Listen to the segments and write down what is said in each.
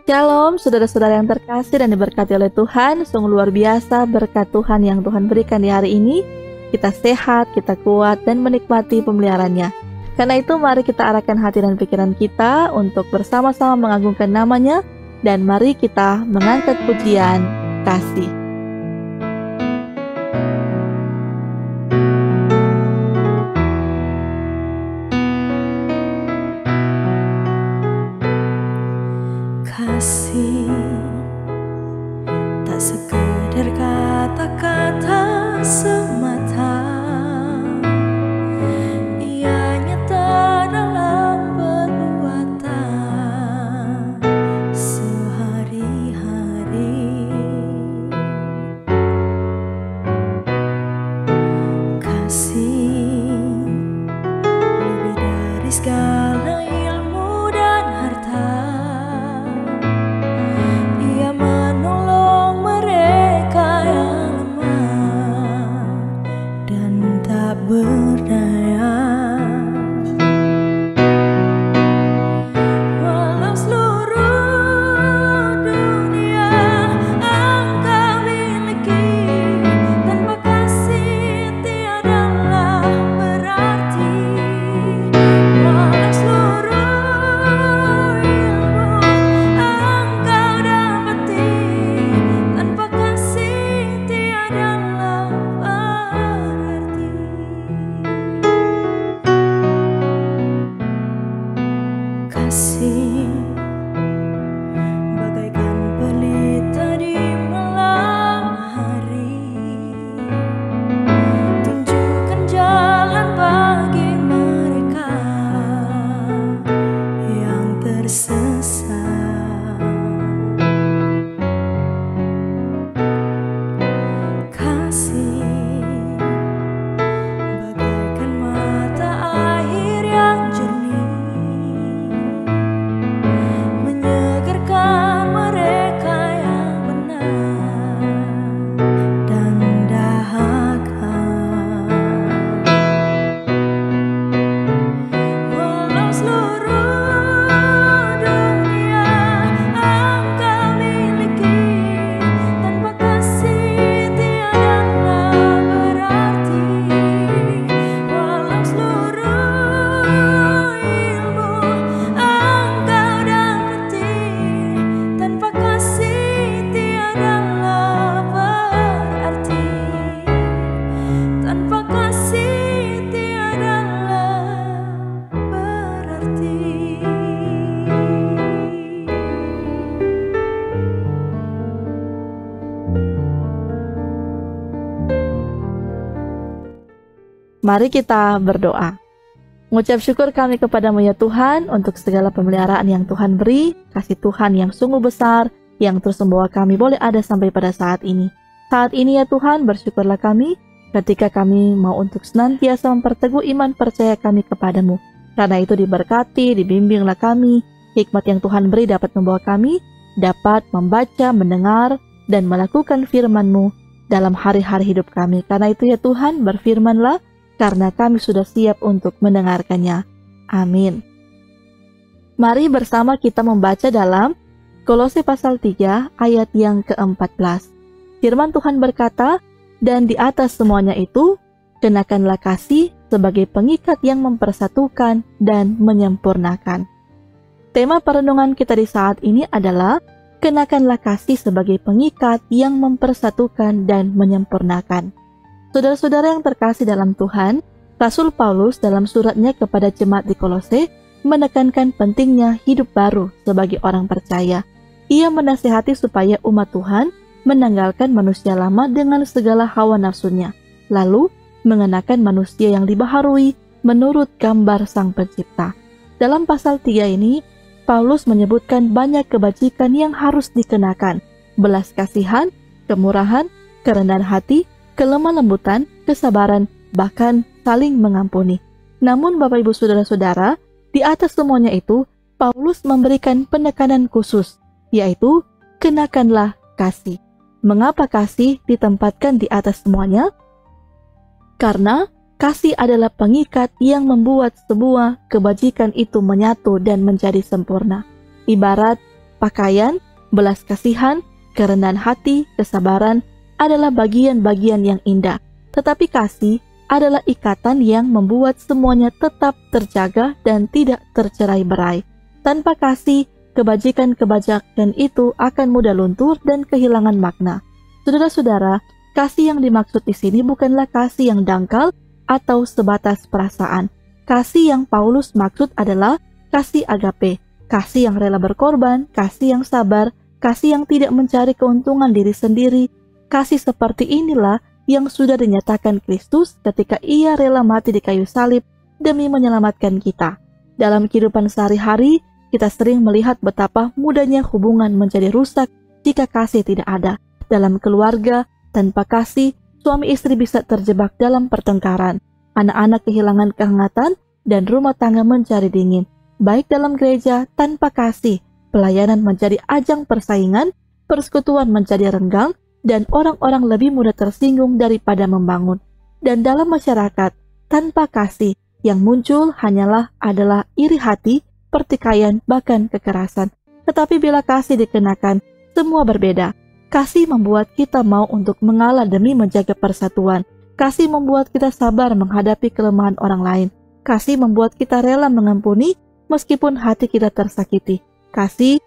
Shalom, saudara-saudara yang terkasih dan diberkati oleh Tuhan. Sungguh luar biasa berkat Tuhan yang Tuhan berikan di hari ini. Kita sehat, kita kuat, dan menikmati pemeliharaannya. Karena itu mari kita arahkan hati dan pikiran kita untuk bersama-sama mengagungkan namanya. Dan mari kita mengangkat pujian kasih. Kasih tak sekedar kata-kata semata, ia nyata dalam perbuatan sehari-hari. Kasih lebih dari segala ilmu dan harta. Berdaya, walau seluruh dunia Engkau miliki, tanpa kasih tiadalah berarti. Walau seluruh ilmu Engkau dapati, tanpa kasih tiadalah berarti. Kasih bagaikan pelita di malam hari, tunjukkan jalan bagi mereka yang tersesat. Kasih bagaikan mata air yang jernih, menyegarkan mereka yang benar dan dahaga. Walau seluruh dunia Engkau miliki, tanpa kasih tiadalah berarti. Walau seluruh ilmu Engkau dapati, tanpa kasih tiadalah berarti. Tanpa kasih tiadalah berarti. Mari kita berdoa. Mengucap syukur kami kepadamu ya Tuhan untuk segala pemeliharaan yang Tuhan beri, kasih Tuhan yang sungguh besar, yang terus membawa kami boleh ada sampai pada saat ini. Saat ini ya Tuhan, bersyukurlah kami ketika kami mau untuk senantiasa memperteguh iman percaya kami kepadamu. Karena itu diberkati, dibimbinglah kami, hikmat yang Tuhan beri dapat membawa kami, dapat membaca, mendengar, dan melakukan firman-Mu dalam hari-hari hidup kami. Karena itu ya Tuhan, berfirmanlah, karena kami sudah siap untuk mendengarkannya. Amin. Mari bersama kita membaca dalam Kolose pasal 3 ayat yang ke-14. Firman Tuhan berkata, dan di atas semuanya itu, kenakanlah kasih sebagai pengikat yang mempersatukan dan menyempurnakan. Tema perenungan kita di saat ini adalah, kenakanlah kasih sebagai pengikat yang mempersatukan dan menyempurnakan. Saudara-saudara yang terkasih dalam Tuhan, Rasul Paulus dalam suratnya kepada jemaat di Kolose menekankan pentingnya hidup baru sebagai orang percaya. Ia menasihati supaya umat Tuhan menanggalkan manusia lama dengan segala hawa nafsunya, lalu mengenakan manusia yang dibaharui menurut gambar Sang Pencipta. Dalam pasal 3 ini, Paulus menyebutkan banyak kebajikan yang harus dikenakan, belas kasihan, kemurahan, kerendahan hati, kelemah lembutan, kesabaran, bahkan saling mengampuni. Namun Bapak Ibu Saudara-saudara, di atas semuanya itu, Paulus memberikan penekanan khusus, yaitu kenakanlah kasih. Mengapa kasih ditempatkan di atas semuanya? Karena kasih adalah pengikat yang membuat sebuah kebajikan itu menyatu dan menjadi sempurna. Ibarat pakaian, belas kasihan, kerendahan hati, kesabaran adalah bagian-bagian yang indah. Tetapi kasih adalah ikatan yang membuat semuanya tetap terjaga dan tidak tercerai-berai. Tanpa kasih, kebajikan-kebajikan itu akan mudah luntur dan kehilangan makna. Saudara-saudara, kasih yang dimaksud di sini bukanlah kasih yang dangkal atau sebatas perasaan. Kasih yang Paulus maksud adalah kasih agape, kasih yang rela berkorban, kasih yang sabar, kasih yang tidak mencari keuntungan diri sendiri. Kasih seperti inilah yang sudah dinyatakan Kristus ketika Ia rela mati di kayu salib demi menyelamatkan kita. Dalam kehidupan sehari-hari, kita sering melihat betapa mudahnya hubungan menjadi rusak jika kasih tidak ada. Dalam keluarga, tanpa kasih, suami istri bisa terjebak dalam pertengkaran. Anak-anak kehilangan kehangatan dan rumah tangga mencari dingin. Baik dalam gereja, tanpa kasih, pelayanan menjadi ajang persaingan, persekutuan menjadi renggang, dan orang-orang lebih mudah tersinggung daripada membangun. Dan dalam masyarakat, tanpa kasih, yang muncul adalah iri hati, pertikaian, bahkan kekerasan. Tetapi bila kasih dikenakan, semua berbeda. Kasih membuat kita mau untuk mengalah demi menjaga persatuan. Kasih membuat kita sabar menghadapi kelemahan orang lain. Kasih membuat kita rela mengampuni meskipun hati kita tersakiti. Kasih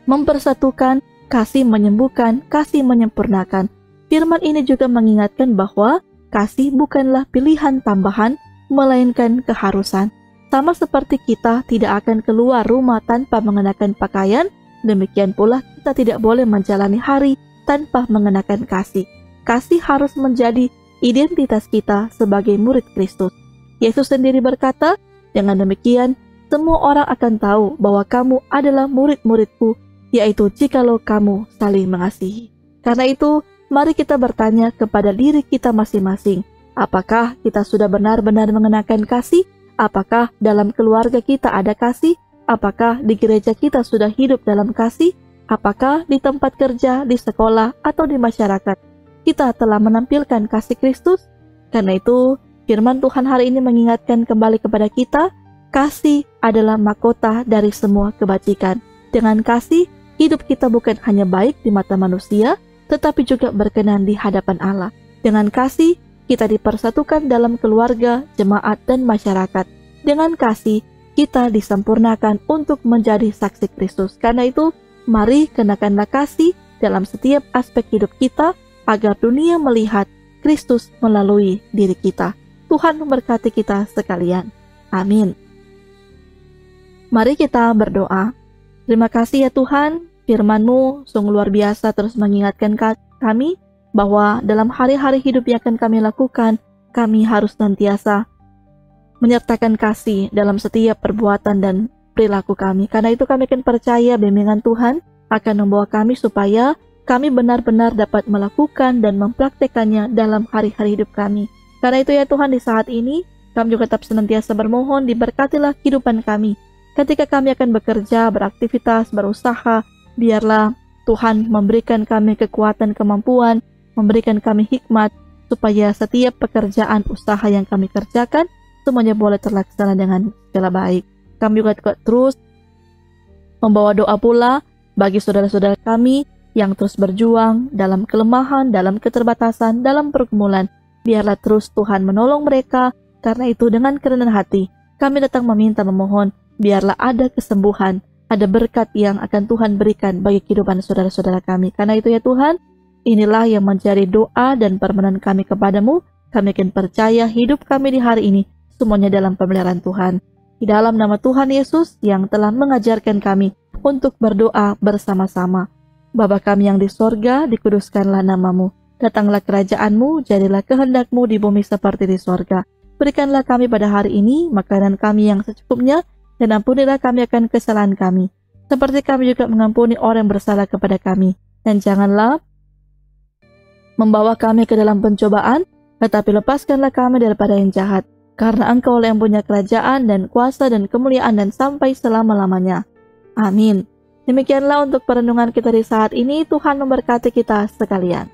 mempersatukan, kasih menyembuhkan, kasih menyempurnakan. Firman ini juga mengingatkan bahwa kasih bukanlah pilihan tambahan, melainkan keharusan. Sama seperti kita tidak akan keluar rumah tanpa mengenakan pakaian, demikian pula kita tidak boleh menjalani hari tanpa mengenakan kasih. Kasih harus menjadi identitas kita sebagai murid Kristus. Yesus sendiri berkata, dengan demikian, semua orang akan tahu bahwa kamu adalah murid-muridku, yaitu jikalau kamu saling mengasihi. Karena itu, mari kita bertanya kepada diri kita masing-masing, apakah kita sudah benar-benar mengenakan kasih? Apakah dalam keluarga kita ada kasih? Apakah di gereja kita sudah hidup dalam kasih? Apakah di tempat kerja, di sekolah, atau di masyarakat kita telah menampilkan kasih Kristus? Karena itu, firman Tuhan hari ini mengingatkan kembali kepada kita, kasih adalah mahkota dari semua kebajikan. Dengan kasih, hidup kita bukan hanya baik di mata manusia, tetapi juga berkenan di hadapan Allah. Dengan kasih, kita dipersatukan dalam keluarga, jemaat, dan masyarakat. Dengan kasih, kita disempurnakan untuk menjadi saksi Kristus. Karena itu, mari kenakanlah kasih dalam setiap aspek hidup kita, agar dunia melihat Kristus melalui diri kita. Tuhan memberkati kita sekalian. Amin. Mari kita berdoa. Terima kasih ya Tuhan, firman-Mu sungguh luar biasa terus mengingatkan kami bahwa dalam hari-hari hidup yang akan kami lakukan, kami harus senantiasa menyertakan kasih dalam setiap perbuatan dan perilaku kami. Karena itu kami akan percaya bimbingan Tuhan akan membawa kami supaya kami benar-benar dapat melakukan dan mempraktekannya dalam hari-hari hidup kami. Karena itu ya Tuhan, di saat ini kami juga tetap senantiasa bermohon diberkatilah kehidupan kami. Ketika kami akan bekerja, beraktivitas, berusaha, biarlah Tuhan memberikan kami kekuatan, kemampuan, memberikan kami hikmat, supaya setiap pekerjaan usaha yang kami kerjakan, semuanya boleh terlaksana dengan segala baik. Kami juga terus membawa doa pula bagi saudara-saudara kami yang terus berjuang dalam kelemahan, dalam keterbatasan, dalam pergumulan. Biarlah terus Tuhan menolong mereka. Karena itu dengan kerendahan hati, kami datang meminta memohon, biarlah ada kesembuhan, ada berkat yang akan Tuhan berikan bagi kehidupan saudara-saudara kami. Karena itu ya Tuhan, inilah yang menjadi doa dan permohonan kami kepadamu. Kami akan percaya hidup kami di hari ini semuanya dalam pemeliharaan Tuhan. Di dalam nama Tuhan Yesus yang telah mengajarkan kami untuk berdoa bersama-sama. Bapa kami yang di sorga, dikuduskanlah namamu. Datanglah kerajaan-Mu, jadilah kehendak-Mu di bumi seperti di sorga. Berikanlah kami pada hari ini makanan kami yang secukupnya, dan ampunilah kami akan kesalahan kami, seperti kami juga mengampuni orang yang bersalah kepada kami. Dan janganlah membawa kami ke dalam pencobaan, tetapi lepaskanlah kami daripada yang jahat. Karena Engkau yang punya kerajaan dan kuasa dan kemuliaan dan sampai selama-lamanya. Amin. Demikianlah untuk perenungan kita di saat ini. Tuhan memberkati kita sekalian.